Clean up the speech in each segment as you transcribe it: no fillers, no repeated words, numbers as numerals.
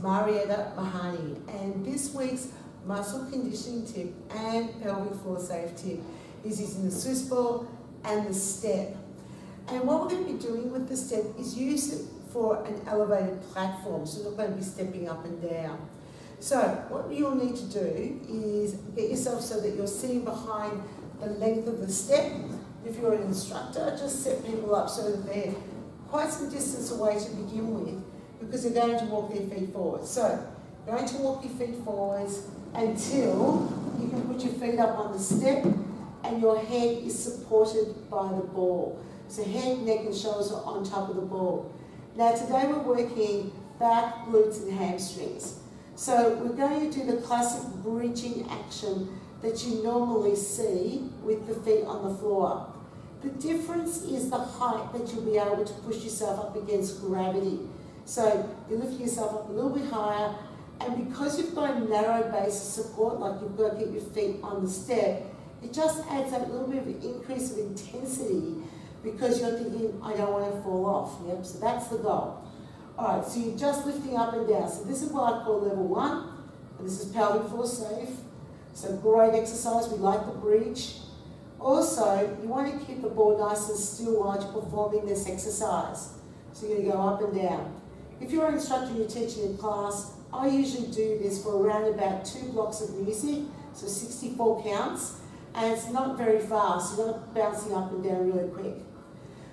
Marietta Mehanni, and this week's muscle conditioning tip and pelvic floor safe tip is using the Swiss ball and the step. And what we're going to be doing with the step is use it for an elevated platform, so we're not going to be stepping up and down. So what you'll need to do is get yourself so that you're sitting behind the length of the step. If you're an instructor, just set people up so that they're quite some distance away to begin with, because they're going to walk their feet forward. So you're going to walk your feet forwards until you can put your feet up on the step and your head is supported by the ball. So head, neck and shoulders are on top of the ball. Now today we're working back, glutes and hamstrings. So we're going to do the classic bridging action that you normally see with the feet on the floor. The difference is the height that you'll be able to push yourself up against gravity. So you lift yourself up a little bit higher, and because you've got a narrow base of support, like you've got to get your feet on the step, it just adds that little bit of an increase of intensity because you're thinking, I don't want to fall off. Yep, so that's the goal. All right, so you're just lifting up and down. So this is what I call level 1, and this is pelvic floor safe. So great exercise, we like the bridge. Also, you want to keep the ball nice and still while you're performing this exercise. So you're going to go up and down. If you're an instructor and you're teaching a class, I usually do this for around about 2 blocks of music, so 64 counts, and it's not very fast, you're not bouncing up and down really quick.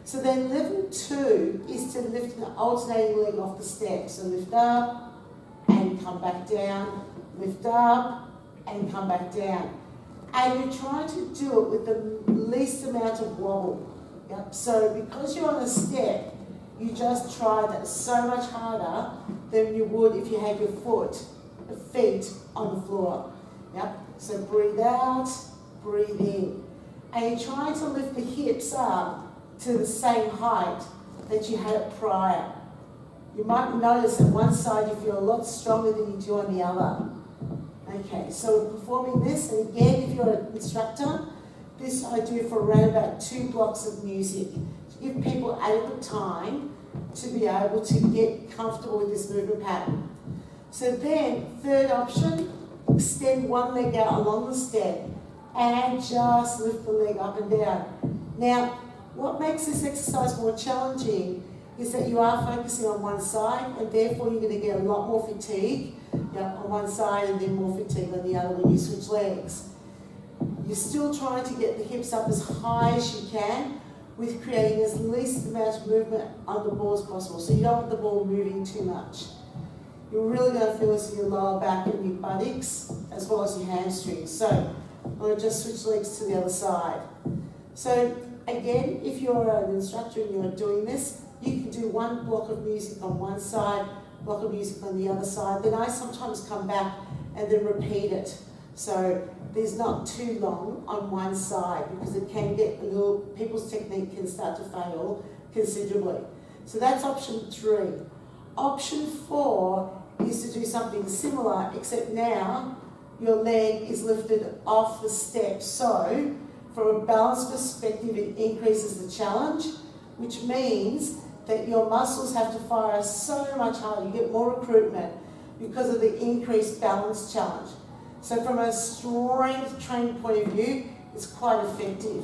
So then level 2 is to lift an alternating leg off the step. So lift up and come back down, lift up and come back down. And you're trying to do it with the least amount of wobble. Yep. So because you're on a step, you just try that so much harder than you would if you had your feet on the floor. Yep. So breathe out, breathe in. And you're trying to lift the hips up to the same height that you had it prior. You might notice that one side you feel a lot stronger than you do on the other. Okay, so we're performing this, and again, if you're an instructor, this I do for around about 2 blocks of music to give people adequate time to be able to get comfortable with this movement pattern. So then, third option, extend one leg out along the step and just lift the leg up and down. Now, what makes this exercise more challenging is that you are focusing on one side, and therefore you're going to get a lot more fatigue on one side and then more fatigue on the other when you switch legs. You're still trying to get the hips up as high as you can with creating as least amount of movement on the ball as possible. So you don't want the ball moving too much. You're really going to feel this in your lower back and your buttocks as well as your hamstrings. So I'm going to just switch legs to the other side. So again, if you're an instructor and you're doing this, you can do 1 block of music on one side, block of music on the other side. Then I sometimes come back and then repeat it. So there's not too long on one side because it can get a little, people's technique can start to fail considerably. So that's option 3. Option 4 is to do something similar, except now your leg is lifted off the step. So from a balance perspective, it increases the challenge, which means that your muscles have to fire so much harder. You get more recruitment because of the increased balance challenge. So from a strength training point of view, it's quite effective.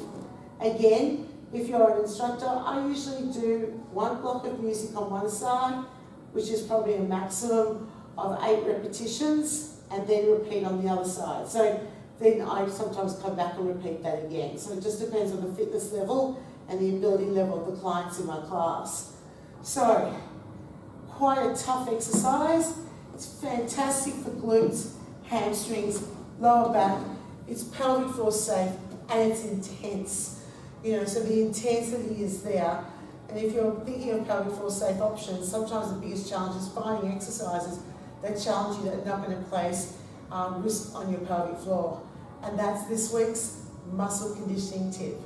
Again, if you're an instructor, I usually do 1 block of music on one side, which is probably a maximum of 8 repetitions, and then repeat on the other side. So then I sometimes come back and repeat that again. So it just depends on the fitness level and the ability level of the clients in my class. So, quite a tough exercise. It's fantastic for glutes, hamstrings, lower back. It's pelvic floor safe, and it's intense. So the intensity is there. And if you're thinking of pelvic floor safe options, sometimes the biggest challenge is finding exercises that challenge you, that are not going to place risk on your pelvic floor. And that's this week's muscle conditioning tip.